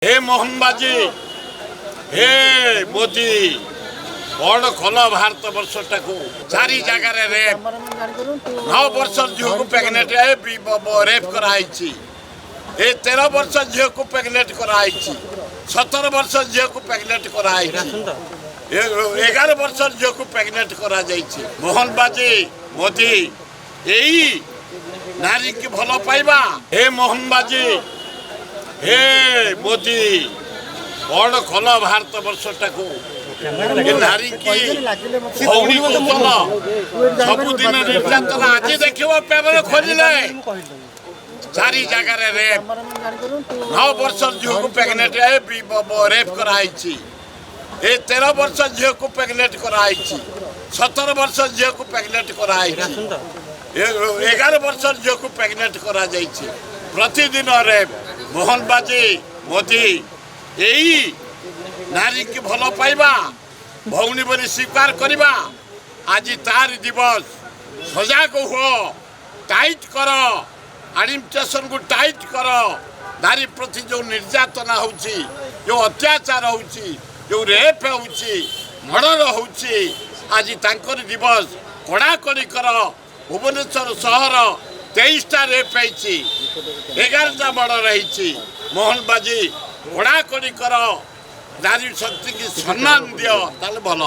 हे मोहनबाजी हे मोदी बड़ कल भारत वर्ष टाक चारि जगार रेप 9 वर्ष झील को प्रेगनेट रेप कराई 13 वर्ष झील को प्रेगनेट कराई 17 वर्ष झील को प्रेगनेट कराई 11 वर्ष झील को प्रेगनेट करा मोहनबाजी मोदी यही नारी की भल पाइबा। हे मोहनबाजी हे मोदी बड़ कल भारत वर्ष टाक नारी की भौणी कौशल सबुदिन निर्यातन आज देखिए पेपर खोलिले चारि जगार रेप 9 वर्ष झील को प्रेगनेट रेप कराई 13 वर्ष झील को प्रेगनेट कराई 17 वर्ष झील को प्रेगनेट कराई 11 वर्ष झील को प्रेगनेट करा प्रतिदिन रेप। मोहनबाजी मोदी यही नारी की भल पाइबा भौणी बोली स्वीकार करवा। आज तार दिवस सजाग हो टाइट कर एडमिनिस्ट्रेशन को टाइट कर नारी प्रति जो निर्यातना होची जो अत्याचार होची जो रेप होची मर्डर होची आज तांकर दिवस कड़ाकड़ी कर। भुवनेश्वर सहर 23टा रेप 11टा मर्डर रही। मोहनबाजी कड़ाकड़ी कर नारी शक्ति की सम्मान दियो ताले भल।